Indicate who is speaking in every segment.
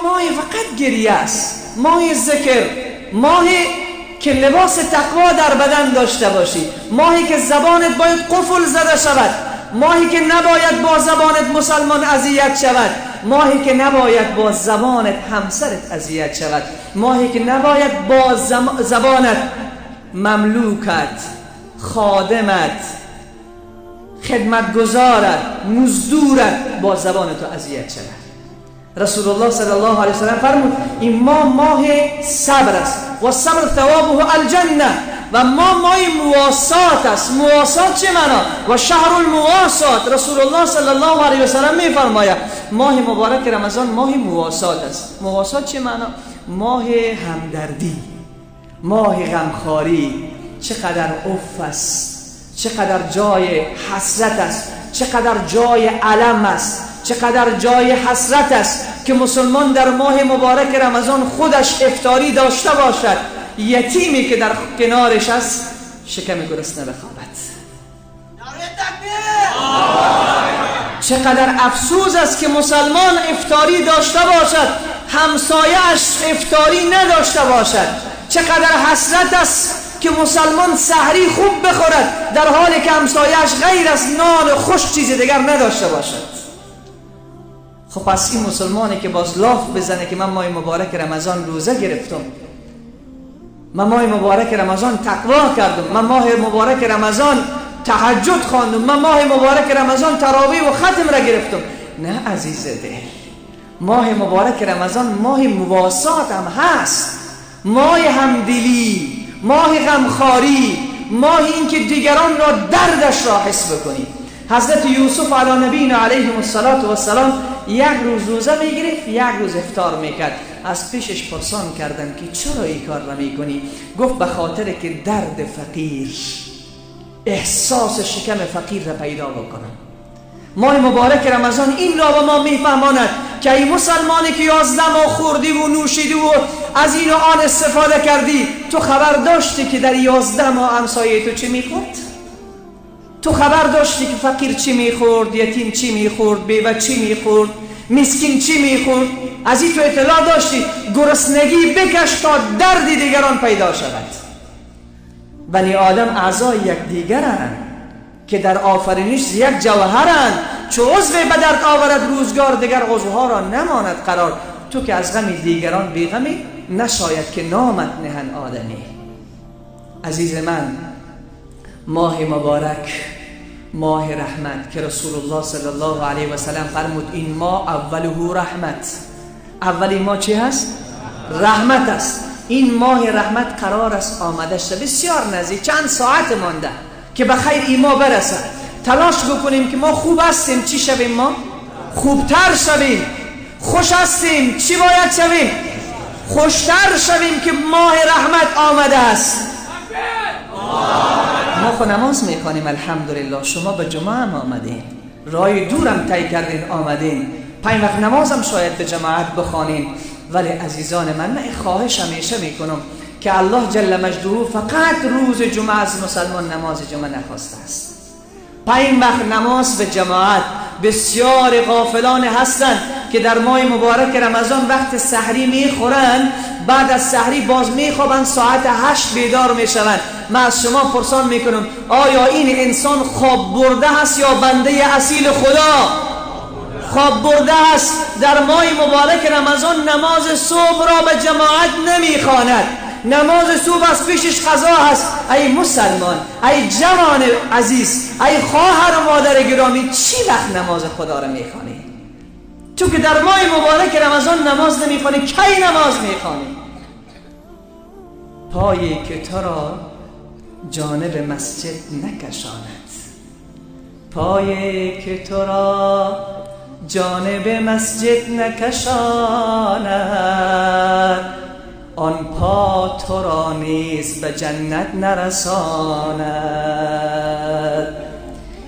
Speaker 1: ماهی فقط گریه است، ماهی ذکر، ماهی که لباس تقوا در بدن داشته باشی، ماهی که زبانت باید قفل زده شود، ماهی که نباید با زبانت مسلمان اذیت شود، ماهی که نباید با زبانت همسرت اذیت شود، ماهی که نباید با زبانت مملوکت، خادمت، خدمتگزارت، مزدورت با زبان تو اذیت شود. رسول الله صلی الله علیه وسلم فرمود این ماه صبر است و صبر ثوابه الجنه و ماه مواسات است. مواسات چه معنا؟ و شهر المواسات. رسول الله صلی الله علیه وسلم میفرماید ماه مبارک رمضان ماه مواسات است. مواسات چه معنا؟ ماه همدردی، ماه غمخواری. چقدر اف است، چقدر جای حسرت است، چقدر جای الم است، چقدر جای حسرت است که مسلمان در ماه مبارک رمضان خودش افطاری داشته باشد، یتیمی که در کنارش است شکم گرسنه بخوابد. چقدر افسوس است که مسلمان افطاری داشته باشد، همسایه‌اش افطاری نداشته باشد. چقدر حسرت است که مسلمان سحری خوب بخورد در حالی که همسایه‌اش غیر از نان خوش چیز دیگر نداشته باشد. خب پس این مسلمانی که باز لاف بزنه که من ماه مبارک رمضان روزه گرفتم، من ماه مبارک رمضان تقوا کردم، من ماه مبارک رمضان تهجد خواندم، من ماه مبارک رمضان تراویح و ختم را گرفتم. نه عزیز دل، ماه مبارک رمضان ماه مواسات هم هست، ماه همدلی، ماه غمخواری، ماه این که دیگران را دردش را حس بکنی. حضرت یوسف علی نبینا علیه السلام یک روز روزه میگرفت، یک روز افطار میکرد. از پیشش پرسان کردن که چرا این کار را میکنی؟ گفت به خاطر که درد فقیر، احساس شکم فقیر را پیدا بکنم. ماه مبارک رمضان این را به ما میفهماند که ای مسلمانی که 11 ماه خوردی و نوشیدی و از این و آن استفاده کردی، تو خبر داشتی که در 11 ماه همسایه تو چی میخورد؟ تو خبر داشتی که فقیر چی میخورد، یتیم چی میخورد، بیوه چی میخورد، مسکین چی میخورد؟ از این تو اطلاع داشتی؟ گرسنگی بکش تا درد دیگران پیدا شود. بنی آدم اعضای یک دیگرند که در آفرینش یک جوهرند. چو عضو به درد آورد روزگار، دیگر عضوها را نماند قرار. تو که از غم دیگران بیغمی، نشاید که نامت نهن آدمی. عزیز من، ماه مبارک ماه رحمت که رسول الله صلی الله علیه و سلم فرمود این ماه اوله رحمت. اولی ماه چی هست؟ رحمت است. این ماه رحمت قرار است آمده شد. بسیار نزدیک، چند ساعت مانده که به خیر این ماه برسد. تلاش بکنیم که ما خوب هستیم. چی شویم؟ ما خوبتر شویم. خوش هستیم. چی باید شویم؟ خوشتر شویم که ماه رحمت آمده است. ما خود نماز میکنیم الحمدلله. شما به جمعه هم آمدین، راه دورم طی کردین آمدین، 5 وقت نماز هم شاید به جماعت بخوانین. ولی عزیزان من خواهش همیشه میکنم که الله جل مجده فقط روز جمعه از مسلمان نماز جمعه نخواسته است. 5 وقت نماز به جماعت. بسیار غافلان هستند که در ماه مبارک رمضان وقت سحری میخورند، بعد از سحری باز میخوابند، ساعت 8 بیدار میشوند. من از شما پرسان میکنم آیا این انسان خواب برده هست یا بنده اصیل خدا؟ خواب برده است. در ماه مبارک رمضان نماز صبح را به جماعت نمیخواند. نماز صبح از پیشش قضا هست. ای مسلمان، ای جوان عزیز، ای خواهر و مادر گرامی، چی وقت نماز خدا را میخوانی؟ تو که در ماه مبارک رمضان نماز نمیخوانی، کی نماز میخوانی؟ پایی که تو را جانب مسجد نکشاند، پایی که تو را جانب مسجد نکشاند، آن پا تو را نیز به جنت نرساند.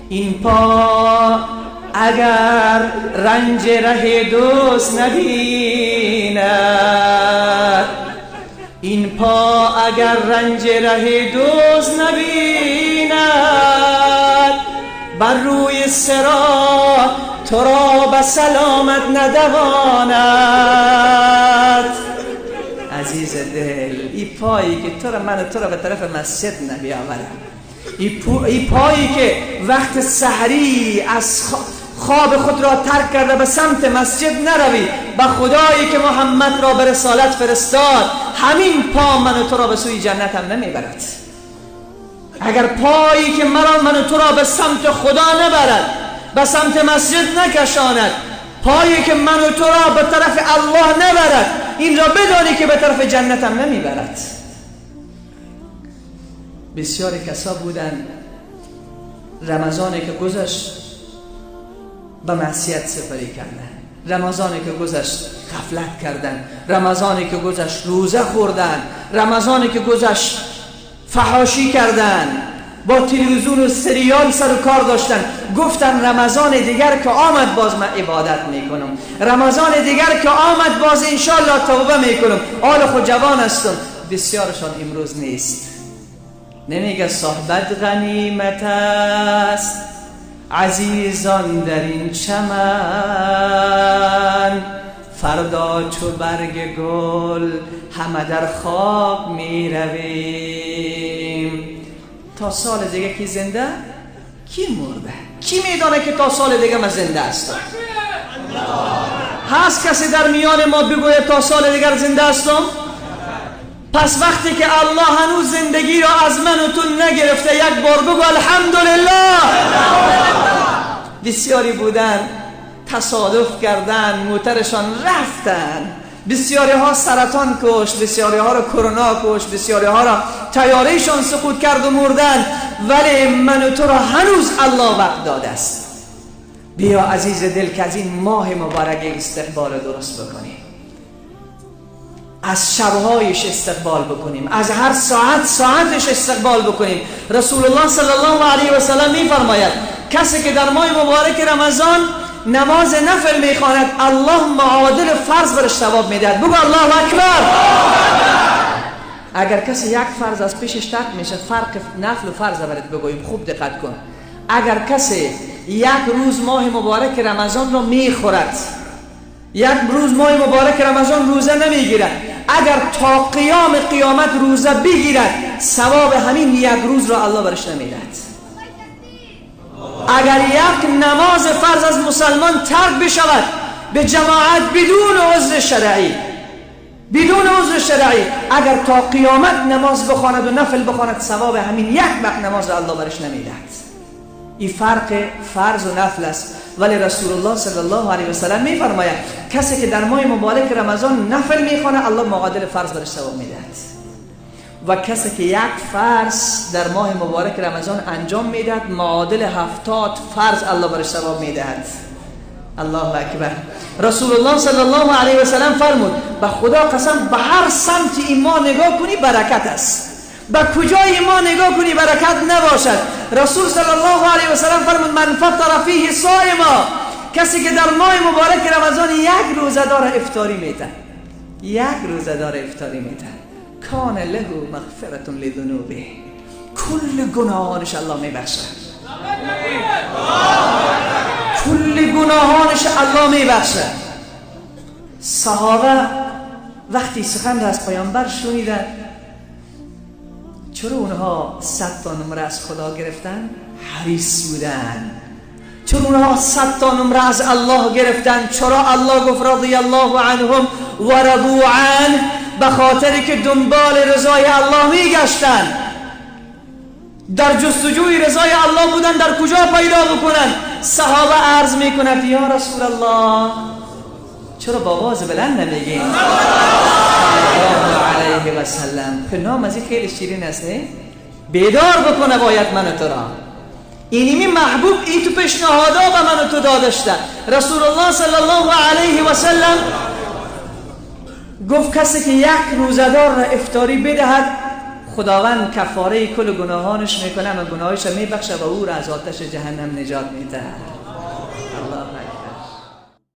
Speaker 1: این پا اگر رنج ره دوست نبیند، این پا اگر رنج ره دوست نبیند، بر روی صراط تو را به سلامت ندواند. طور من تو را به طرف مسجد نبیاورم. این پایی که وقت سحری از خواب خود را ترک کرده به سمت مسجد نروی، به خدایی که محمد را به رسالت فرستاد، همین پا من و تو را به سوی جنت هم نمیبرد. اگر پایی که من و تو را به سمت خدا نبرد، به سمت مسجد نکشاند، پایی که من و تو را به طرف الله نبرد، این را بدانی که به طرف جنت هم نمیبرد. بسیاری کسا بودن رمضانی که گذشت به معصیت سپری کردن، رمضانی که گذشت غفلت کردن، رمضانی که گذشت روزه خوردن، رمضانی که گذشت فحاشی کردن، با تلویزیون و سریال سر و کار داشتن. گفتن رمضان دیگر که آمد باز من عبادت میکنم، رمضان دیگر که آمد باز انشالله توبه میکنم. حال خود جوان هستم. بسیارشان امروز نیست. نمیگه صحبت غنیمت است عزیزان در این چمن، فردا چو برگ گل همه در خواب می رویم. تا سال دیگه کی زنده؟ کی مرده؟ کی میدانه که تا سال دیگه من زنده هستم؟ هست کسی در میان ما بگوید تا سال دیگر زنده هستم؟ پس وقتی که الله هنوز زندگی را از من و تو نگرفته، یک بار بگو الحمدلله. بسیاری بودن تصادف کردن، موترشان رفتن، بسیاری ها سرطان کشت، بسیاری ها را کرونا کشت، بسیاری ها را طیارهشان سقوط کرد و مردن، ولی من و تو را هنوز الله وقت داده است. بیا عزیز دل که از این ماه مبارک استقبال درست بکنیم، از شبهایش استقبال بکنیم، از هر ساعتش استقبال بکنیم. رسول الله صلی الله علیه و سلم میفرماید کسی که در ماه مبارک رمضان نماز نفل میخواند، الله معادل فرض برش ثواب میدهد. بگو الله اکبر. اگر کسی یک فرض از پیشش ترک میشه، فرق نفل و فرض برات بگویم، خوب دقت کن. اگر کسی یک روز ماه مبارک رمضان رو میخورد، یک روز ماه مبارک رمضان روزه نمیگیرد، اگر تا قیام قیامت روزه بگیرد، ثواب همین یک روز را الله برش نمیدهد. اگر یک نماز فرض از مسلمان ترک بشود به جماعت بدون عذر شرعی، اگر تا قیامت نماز بخواند و نفل بخواند، ثواب همین یک وقت نماز را الله برش نمیدهد. این فرق فرض و نفل است. ولی رسول الله صلی الله علیه و سلم میفرماید کسی که در ماه مبارک رمضان نفل میخونه، الله معادل فرض برش ثواب میدهد. و کسی که یک فرض در ماه مبارک رمضان انجام میدهد، معادل 70 فرض الله برش ثواب میدهد. الله اکبر. رسول الله صلی الله علیه و سلم فرمود به خدا قسم به هر سمت ایمان نگاه کنی برکت است، به کجای ما نگاه کنی برکت نباشد. رسول صلی الله علیه و سلم فرمود من فطر فیه صائما، کسی که در ماه مبارک رمضان یک روزه دار افطاری میده، کان له مغفرة لذنوبه، کل گناهانش الله میبخشد، کل گناهانش الله میبخشد. صحابه وقتی سخن را از پیامبر شنیدند، چرا اونها 100 تا نمره از خدا گرفتن؟ حریص بودن. چرا اونها 100 تا نمره از الله گرفتن؟ چرا الله گفت رضی الله عنهم و رضوا عنه؟ به خاطری که دنبال رضای الله میگشتن، در جستجوی رضای الله بودن. در کجا پیدا بکنن؟ صحابه عرض میکنند یا رسول الله چرا با آواز بلند نمیگین الله علیه و سلم؟ که نام از این خیلی شیرین است، نه؟ بیدار بکنه باید من و تو را. اینیمی محبوب ای تو پیشنهادا به من و تو دادشته. رسول الله صلی الله علیه و سلم گفت کسی که یک روزدار را افطاری بدهد، خداوند کفاره کل گناهانش میکنه و گناهش میبخشه و او را از آتش جهنم نجات میده.